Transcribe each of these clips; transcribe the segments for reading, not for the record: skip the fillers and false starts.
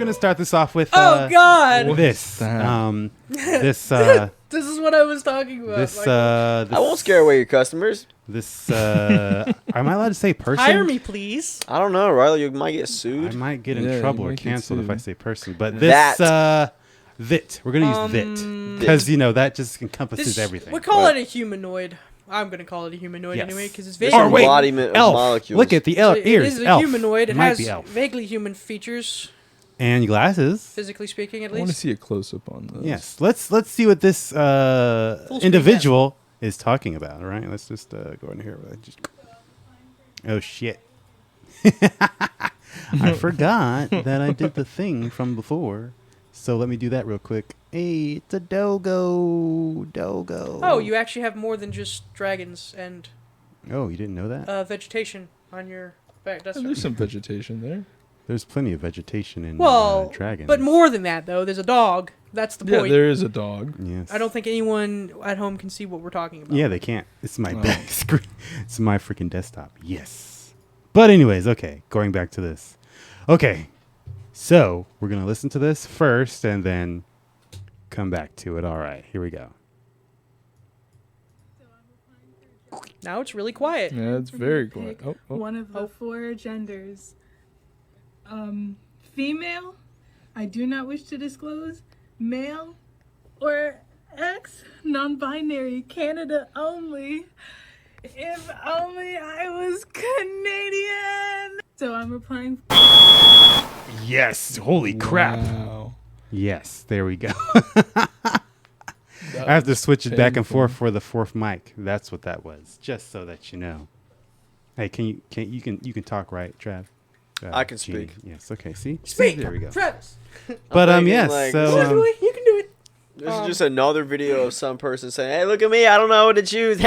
gonna start this off with. Oh God! This. This. This is what I was talking about. This. I won't scare away your customers. This. Am I allowed to say person? Hire me, please. I don't know, Riley. You might get I sued. might get in Yeah, trouble you or might get canceled if sued. I say person. But this. Vit. We're gonna use vit because that just encompasses everything. We call it a humanoid. I'm gonna call it a humanoid anyway because it's It's vaguely. an embodiment of elf. molecules. Look at the So ears. It is a elf. humanoid. It Might has be elf. vaguely human features, And glasses. physically speaking, at I want to least. see a close up on this. Yes. Let's see what this screen individual is talking about. All right. Let's just go in here. Oh shit! I forgot that I did the thing from before. So let me do that real quick. Hey, it's a dogo. Oh, you actually have more than just dragons and Oh, you didn't know that? vegetation on your back. That's There's some vegetation there. There's plenty of vegetation in dragons. but more than that though. There's a dog. That's the Yeah, point. there is a dog. Yes. I don't think anyone at home can see what we're talking about. Yeah, they can't. It's my back screen. It's my freaking desktop. Yes. But anyways, okay. Going back to this. Okay. So we're gonna listen to this first and then come back to it. All right. Here we go. Now it's really quiet. Yeah, it's very quiet. Pick one of the four genders. Female, I do not wish to disclose. Male, or X, non-binary, Canada only. If only I was Canadian. So I'm applying. Yes. Holy crap. Wow. Yes. There we go. I have to switch it back and forth for the fourth mic. That's what that was. Just so that you know. Hey, you can talk, right, Trav? I can Genie. speak. Yes. Okay. See. Speak, There we go. Travis. But thinking, yes. like, So You can do it. You can do it. This is just another video of some person saying, "Hey, look at me! I don't know what to choose."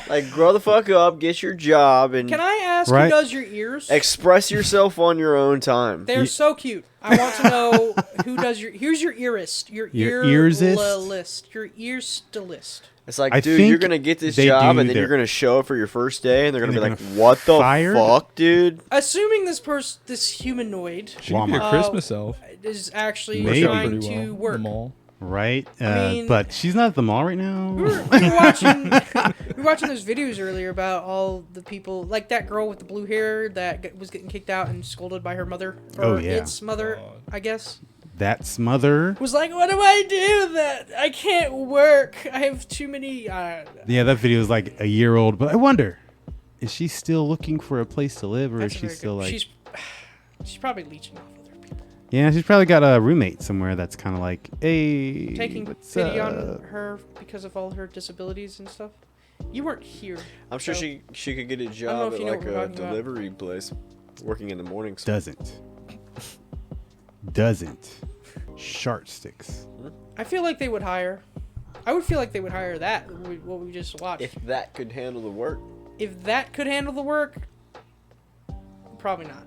Like, grow the fuck up, get your job, and Can I ask Right. who does your ears? express yourself on your own time. They're so cute. I want to know who does your. Here's your earist. Your earsist? list. Your ears list. It's like, I dude, think you're gonna get this they job, do and then their- you're gonna show up for your first day, and they're gonna And be they're like, gonna "What the fire? fuck, dude?" Assuming this humanoid She could be a Walmart. Christmas elf. is actually Maybe. trying Pretty well. to work. The mall. right. mean- But she's not at the mall right now. We were watching those videos earlier about all the people, like that girl with the blue hair that was getting kicked out and scolded by her mother, or Oh, yeah. its mother, I guess. That's mother. Was like, what do I do? That I can't work. I have too many. Yeah, that video is like a year old. But I wonder, is she still looking for a place to live, or is That's she very still good. like? She's probably leeching off other people, Yeah, she's probably got a roommate somewhere that's kind of like, hey, taking what's pity up? on her because of all her disabilities and stuff. You weren't here. I'm sure so- she could get a know job if at you know like what we're a talking about. delivery place, working in the mornings. Doesn't. Shark sticks. I feel like they would hire. I would feel like they would hire that. What we just watched. If that could handle the work. If that could handle the work, probably not.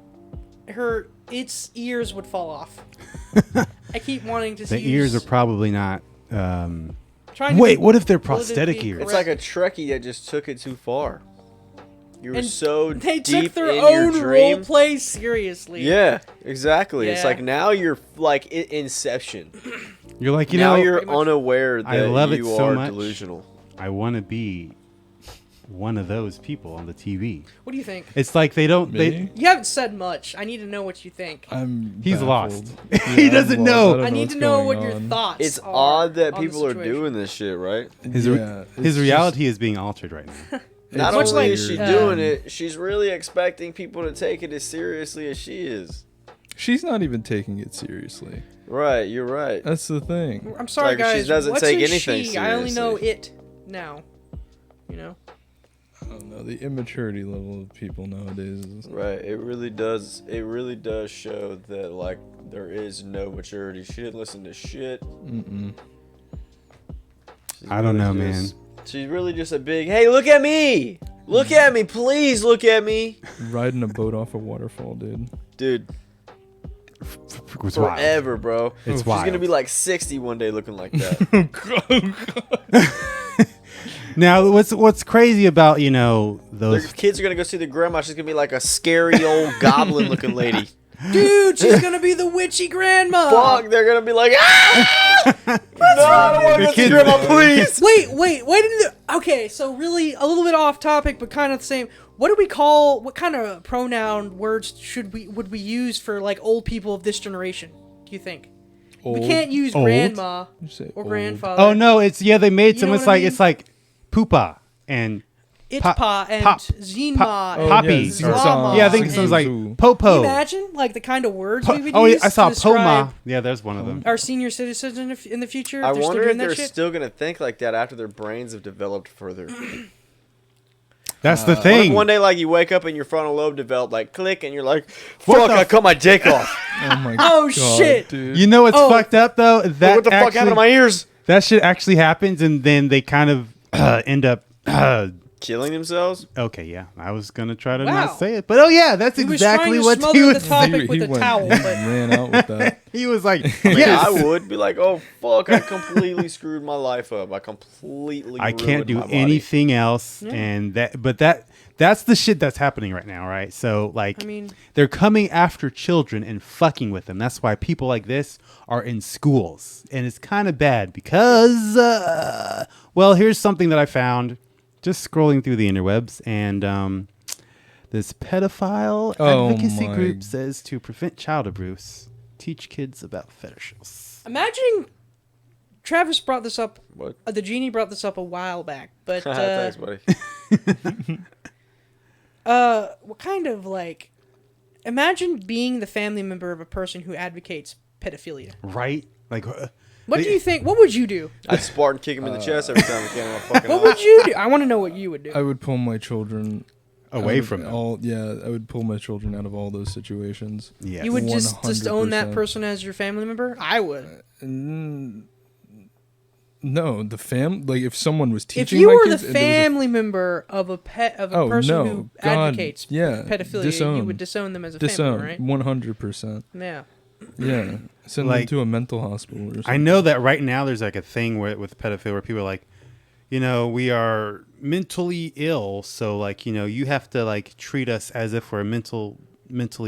Its ears would fall off. I keep wanting to The see. ears are probably not. Trying to Wait, be what if they're politically prosthetic ears? It's like a Trekkie that just took it too far. You were And so They deep took their in own your role dream. play seriously. Yeah, exactly. It's Yeah. like now you're like Inception. You're like, you now know, you're Pretty much. unaware that I love it you so are much. delusional. I want to be one of those people on the TV. What do you think? It's like they don't. Me? They, You haven't said much. I need to know what you think. He's baffled. lost. Yeah, He I'm doesn't lost. know. don't I need what's to know going what your on. thoughts It's are odd that on the people are situation. doing this shit, right? His It's reality is being altered right now. Not much only like, is she doing it, she's really expecting people to take it as seriously as she is. She's not even taking it seriously. Right, you're right. That's the thing. I'm sorry, Like, she guys. doesn't What's take a anything she? I only know seriously. it now. You know. I don't know. The immaturity level of people nowadays is Right, it really does. It really does show that like there is no maturity. She didn't listen to shit. She's I don't know, really man. just- She's really just a big. Hey, look at me! Look at me, please look at me, riding a boat off a waterfall, dude. dude. It's wild. Forever, bro. It's She's wild. gonna be like 60 one day, looking like that. Now, what's crazy about Their those? kids are gonna go see the grandma. She's gonna be like a scary old goblin-looking lady. Dude, she's gonna be the witchy grandma. Fuck, they're gonna be like, ah! No, I don't want to see grandma, please. Wait. Okay, so really a little bit off topic, but kind of the same. What do we call? What kind of pronoun words would we use for like old people of this generation? Do you think? Old. We can't use Old? grandma You say or old. grandfather. Oh no, it's they made You some. know It's what I like mean? it's like poopa and It's pop- pa and pop- Zinma pop- and Poppy. yeah, Zlama. yeah, I think and- someone's like Zoo. popo. Can you imagine like the kind of words we would Oh, use I saw to describe poma. Yeah, there's one of them. our senior citizens in the future. I if they're still wonder doing if that they're shit? still gonna think like that after their brains have developed further. That's the What if thing. one day, like, you wake up and your frontal lobe developed, like, click, and you're like, What fuck, the I cut my dick off. Oh my Oh, god, shit. dude. You know what's Oh. fucked up though? That What the fuck happened to my ears? That shit actually happens, and then they kind of end up. Killing themselves? Okay, yeah, I was gonna try to Wow. not say it, but oh yeah, that's He was exactly trying to what smother he the was. topic with a towel, he but ran out with that. He was like, Yeah, yes, I would be like, oh, fuck, I completely screwed my life up. I completely I can't ruined do my body. anything else, and that's the shit that's happening right now, right? So like, I mean- they're coming after children and fucking with them. That's why people like this are in schools, and it's kind of bad because, well, here's something that I found just scrolling through the interwebs, and this pedophile Oh advocacy my- group says to prevent child abuse, teach kids about fetishes. imagine Travis brought this up. What? The genie brought this up a while back, but Thanks, buddy. what kind of like? Imagine being the family member of a person who advocates pedophilia. Right? Like, What do you think? What would you do? I'd Spartan kick him in the chest every time he came in my fucking What eye. would you do? I want to know what you would do. I would pull my children away out of from them. all. Yeah, I would pull my children out of all those situations. Yes. You would just own that 100%. person as your family member? I would. No, the like if someone was teaching. If you my were the kids and there was a- family member of a Oh, person no. who God, advocates yeah, pedophilia, you disown. would disown them as a disown, family, right? 100%. Yeah. Yeah, send Like, them to a mental hospital or something. I know that right now there's like a thing with pedophilia where people are like, you know, we are mentally ill, so like, you know, you have to like treat us as if we're mentally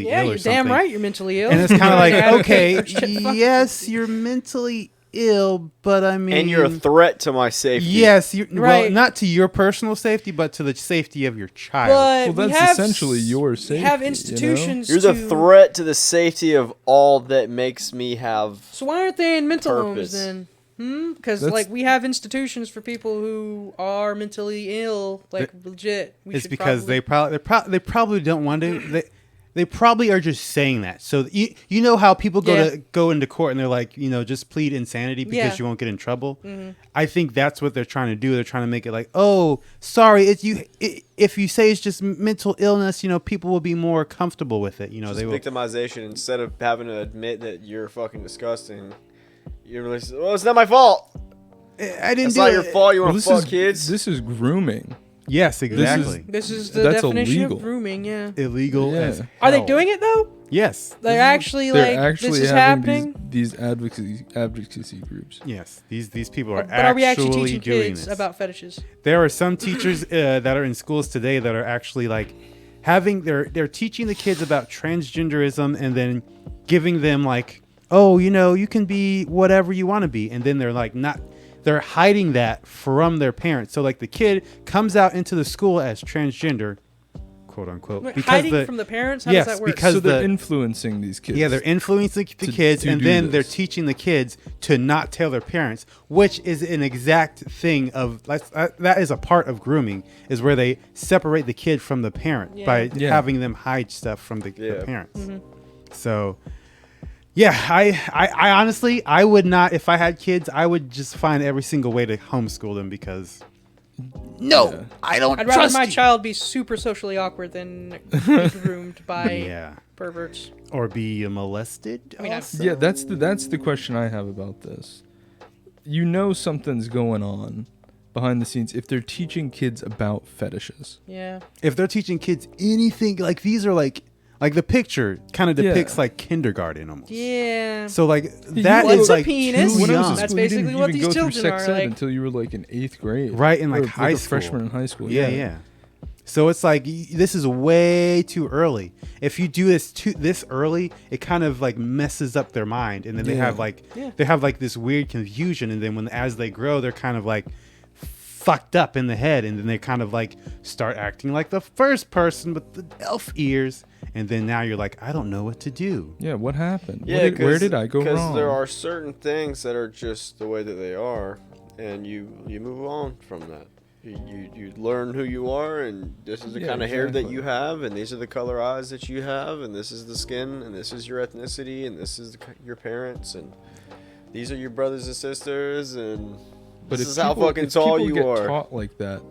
Yeah, ill or you're something. damn right you're mentally ill. And it's kind of like, okay, Shit, fuck. yes, you're mentally ill, but I mean, And you're a threat to my safety. yes, you well, Right. not to your personal safety, but to the safety of your child. But Well, we that's have essentially your We safety. have you know? institutions You're to... the threat to the safety of all that makes me have. So why aren't they in mental Purpose. homes then? Because That's- like we have institutions for people who are mentally ill, like legit. We It's should because probably... they probably don't want to. They probably are just saying that. So you know how people go into court and they're like, you know, just plead insanity because Yeah. you won't get in trouble. I think that's what they're trying to do. They're trying to make it like, oh, sorry, if you say it's just mental illness, you know, people will be more comfortable with it. You know, Just they will. victimization instead of having to admit that you're fucking disgusting. You're really, well, it's not my fault. I didn't It's do not it. your fault. You Well, want to fuck kids. This is grooming. Yes, exactly. This is the That's definition illegal. of grooming, yeah. Illegal. Yeah. As Are they hell. doing it though? Yes. They're actually They're like actually this is having happening. these advocacy groups. Yes. These people are But are we actually actually teaching doing kids this. about fetishes? There are some teachers that are in schools today that are actually like they're teaching the kids about transgenderism and then giving them like, oh, you know, you can be whatever you want to be, and then they're hiding that from their parents. So like the kid comes out into the school as transgender, quote unquote, Wait, because hiding from the parents? How yes, does that work? because So they're the- influencing these kids. yeah, they're influencing the to- kids, to and do then they're this. teaching the kids to not tell their parents, which is an exact thing of that is a part of grooming, is where they separate the kid from the parent by Yeah. having them hide stuff from the Yeah. parents. Mm-hmm. So, yeah, I honestly, I would not, if I had kids, I would just find every single way to homeschool them because no, I don't I'd rather trust my you. child be super socially awkward than be groomed by Yeah, perverts. or be molested. I mean, also. Yeah, that's the question I have about this. You know something's going on behind the scenes if they're teaching kids about fetishes. Yeah. If they're teaching kids anything, like these are like the picture kind of depicts like kindergarten almost. Yeah. So like that What's is a like penis? too When I was young. in That's school, you basically didn't what even these go through children sex are ed like. until you were like in 8th grade. Right, in like Or, high a school. freshman in high school. Yeah, yeah. So it's like this is way too early. If you do this early, it kind of like messes up their mind, and then they have like this weird confusion, and then as they grow, they're kind of like fucked up in the head, and then they kind of like start acting like the first person with the elf ears, and then now you're like, I don't know what to do. Yeah, what happened? Yeah, Where did I go wrong? Because there are certain things that are just the way that they are, and you move on from that. You learn who you are, and this is the kind of hair that you have, and these are the color eyes that you have, and this is the skin, and this is your ethnicity, and this is your parents, and these are your brothers and sisters, and this is how fucking tall you are. Get taught like that,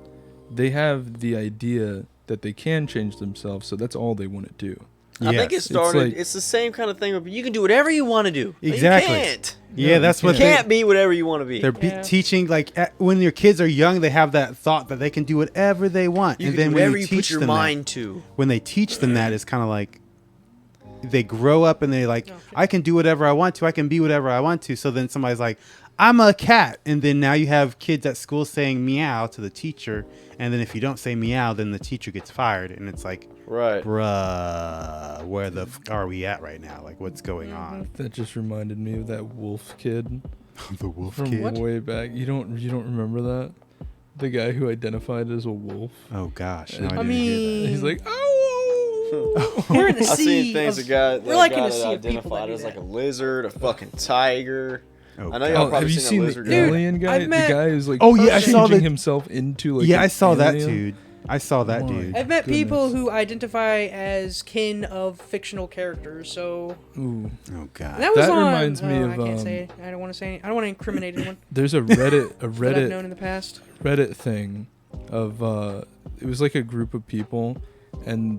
they have the idea that they can change themselves, so that's all they want to do. I think it started. It's the same kind of thing. But you can do whatever you want to do. Exactly. You can't. Yeah, that's what you can't be whatever you want to be. They're teaching like when your kids are young, they have that thought that they can do whatever they want, You and can then do when whatever you you teach put your them mind that, to. when they teach them that, it's kind of like they grow up and they like, I can do whatever I want to. I can be whatever I want to. So then somebody's like, I'm a cat, and then now you have kids at school saying meow to the teacher, and then if you don't say meow, then the teacher gets fired, and it's like, right, bruh, where the are we at right now? Like, what's going on? That just reminded me of that wolf kid. The wolf from kid? Way back. You don't remember that? The guy who identified as a wolf. Oh gosh, no, I didn't hear that. He's like, oh. We're in a I've sea. seen things We're like in a sea of people identified that do as like that. a lizard, a fucking tiger. Oh, I know y'all probably have you seen a lizard the guy. alien guy? I've met- The guy who's like I saw changing the himself into like I an saw that alien. dude. I saw that My dude. I've met people goodness. who identify as kin of fictional characters. So Ooh. Oh god. that was That on. reminds me of, I can't say it. I don't want to say. I don't want to incriminate anyone There's a Reddit that I've known in the past. Reddit thing of it was like a group of people, and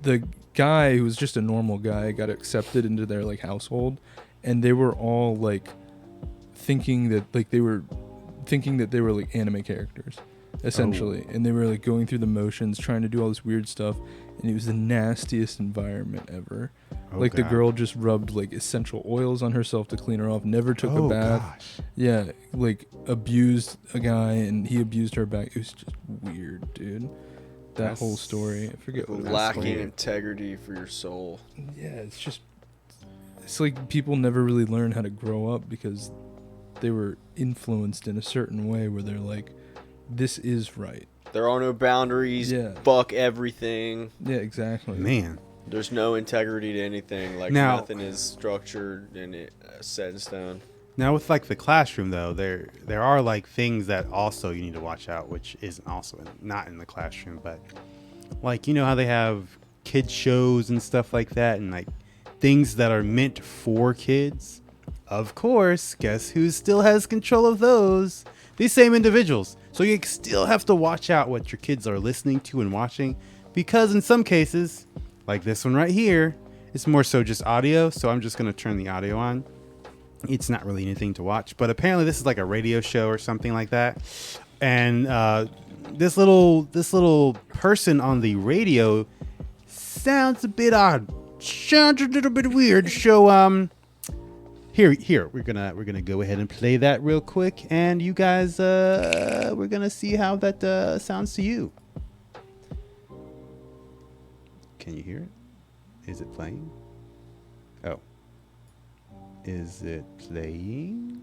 the guy who was just a normal guy got accepted into their like household, and they were all like thinking that they were like anime characters essentially, and they were like going through the motions trying to do all this weird stuff, and it was the nastiest environment ever. Oh, like the God. girl just rubbed like essential oils on herself to clean her off, never took a bath. Gosh. Yeah, like abused a guy and he abused her back. It was just weird, dude. That whole story. I forget what it was. Lacking integrity for your soul. Yeah, it's like people never really learn how to grow up because they were influenced in a certain way where they're like, this is right. There are no boundaries. Yeah. Fuck everything. Yeah, exactly. Man. There's no integrity to anything. Like Now- nothing is structured and set in stone. Now with like the classroom though, there are like things that also you need to watch out, which isn't also not in the classroom, but like you know how they have kids shows and stuff like that, and like things that are meant for kids. Of course, guess who still has control of those? These same individuals. So you still have to watch out what your kids are listening to and watching, because in some cases, like this one right here, it's more so just audio. So I'm just gonna turn the audio on. It's not really anything to watch, but apparently this is like a radio show or something like that. And this little person on the radio sounds a bit odd, sounds a little bit weird. So here we're gonna go ahead and play that real quick, and you guys we're gonna see how that sounds to you. Can you hear it? Is it playing? Oh. Is it playing?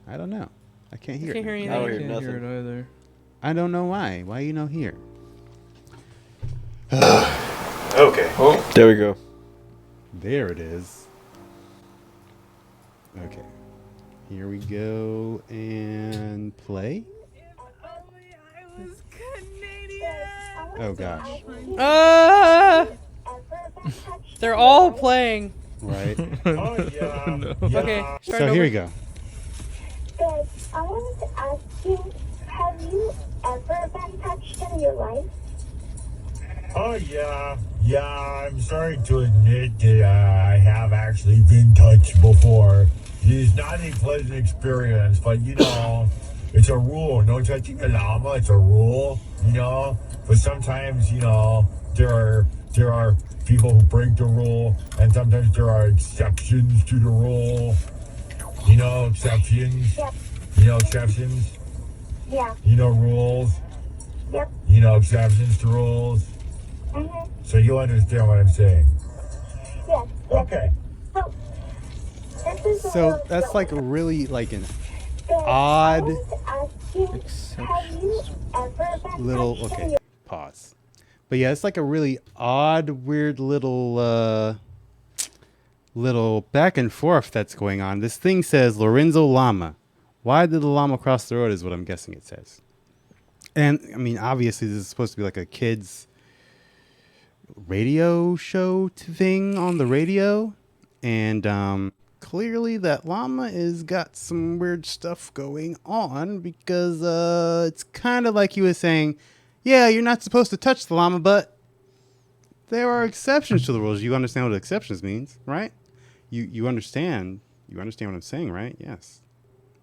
I don't know. I can't hear Can't it. hear anything. I don't I hear can't nothing. hear it either. I don't know why. Why you no here? Okay. Oh, there we go. There it is. Okay. Here we go and play. If only I was Canadian. Oh gosh. They're all playing. Right. Oh, yeah. No. Okay, start So over. here we go. Good. I wanted to ask you, have you ever been touched in your life? Oh, yeah. Yeah, I'm sorry to admit that I have actually been touched before. It's not a pleasant experience, but you know, it's a rule. No touching a llama, it's a rule, you know. But sometimes, you know, there are people who break the rule, and sometimes there are exceptions to the rule. You know, exceptions. Yep. You know, exceptions. Yeah. You know, rules. Yep. You know, exceptions to rules. Mm-hmm. So you understand what I'm saying? Yes. Okay. So, this is So that's like really like an I odd wanted to ask you, have you ever been little. touched in Okay, your pause. But yeah, it's like a really odd, weird little back and forth that's going on. This thing says Lorenzo Llama. Why did the llama cross the road? Is what I'm guessing it says. And I mean, obviously, this is supposed to be like a kid's radio show thing on the radio, and clearly that llama is got some weird stuff going on because it's kind of like he was saying, yeah, you're not supposed to touch the llama, but there are exceptions to the rules. You understand what exceptions means, right? You understand what I'm saying, right? Yes.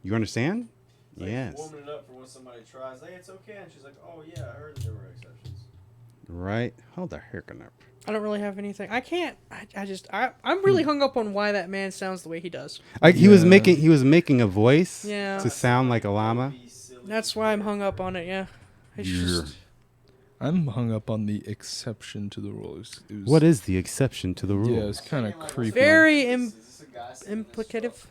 You understand? Like yes. warming it up for when somebody tries. Hey, it's okay. And she's like, oh, yeah, I heard that there were exceptions. Right. Hold the heck up. I don't really have anything. I can't. I'm really hung up on why that man sounds the way he does. He was making a voice Yeah. to sound like a llama. That's why I'm hung up on it. Yeah. It's just. I'm hung up on the exception to the rules. What is the exception to the rule? Yeah, it's kind of creepy. Very implicative.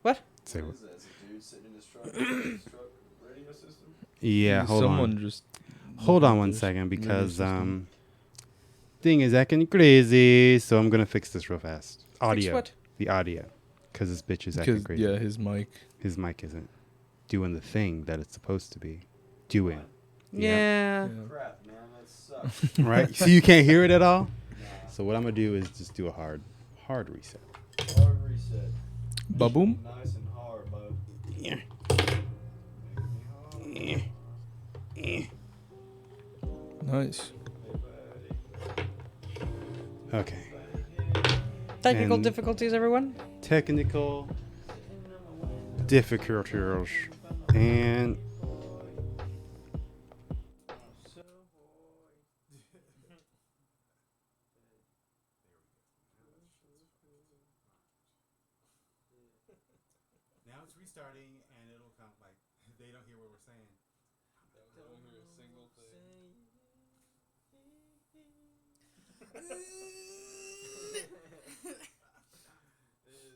What? Say what? Is that a dude sitting in his truck radio system? Yeah, hold on one second because thing is acting crazy, so I'm gonna fix this real fast. Audio. what? The audio, because this bitch is acting crazy. Yeah, his mic isn't doing the thing that it's supposed to be doing. Yeah. Crap, man, that sucks. Right? So you can't hear it at all. So what I'm gonna do is just do a hard reset. Hard reset. Baboom. Nice and hard, bud. Yeah. Nice. Okay. Technical And- difficulties, everyone. Technical difficulties and now it's restarting and it'll come like they don't hear what we're saying.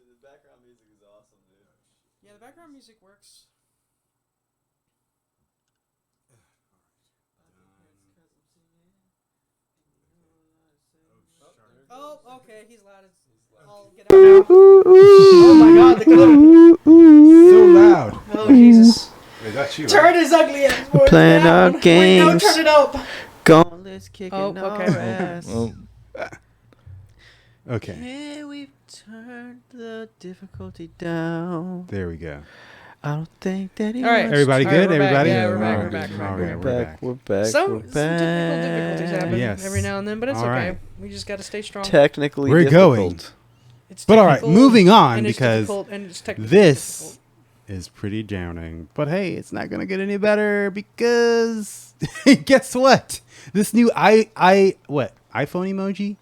The background music is awesome, dude. Yeah, the background music works. Oh, okay, he's loud. I'll get out now. Oh my god, the clip. So loud. Oh, Jesus. Is that you? Turn his ugly ass voice Playing our down. Wait, no, games. turn it up. Gauntlets kicking Oh, okay. our ass. Well, Okay. Yeah, we've turned the difficulty down. There we go. I don't think that All right. Everybody All right, good? we're back. Everybody? Yeah, we're back, All we're back, right, we're all back, right, we're we're back. back. We're back. Some we're technical difficulties back. happen Yes. every now and then, but it's All okay. right. We just gotta stay strong. Technically We're difficult. going. It's But all right, technical, moving on and it's because difficult, and it's technically this difficult. is pretty downing. But hey, it's not gonna get any better because guess what? This new iPhone emoji?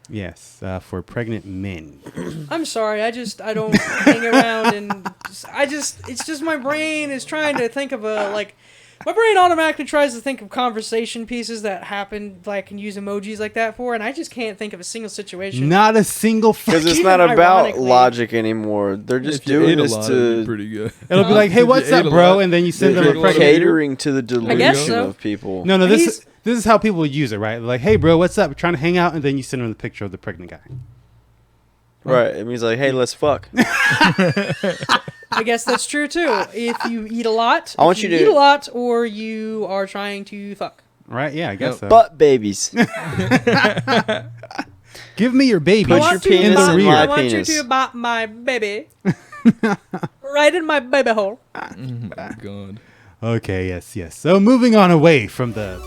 Yes, for pregnant men. I'm sorry. I don't hang around and it's just my brain is trying to think of my brain automatically tries to think of conversation pieces that happen like and use emojis like that for, and I just can't think of a single situation. Not a single Because it's Even not about ironically- logic anymore. They're just if you doing ate a this lot, it'd be to. pretty good. It'll be like, hey, If what's you up, ate a bro? lot, And then you send them They're a pregnant. catering to the guess delusion so. of people. No, this He's- is how people would use it, right? Like, hey, bro, what's up? We're trying to hang out, and then you send them the picture of the pregnant guy. Right. It means like, hey, let's fuck. I guess that's true too. If you eat a lot, I want if you to- eat a lot, or you are trying to fuck. Right? Yeah, I guess so. Butt babies. Give me your baby Put I your want you to penis in the bite- in rear. my I want penis. you to bite my baby. Right in my baby hole. Oh my god. Okay, yes. So moving on away from the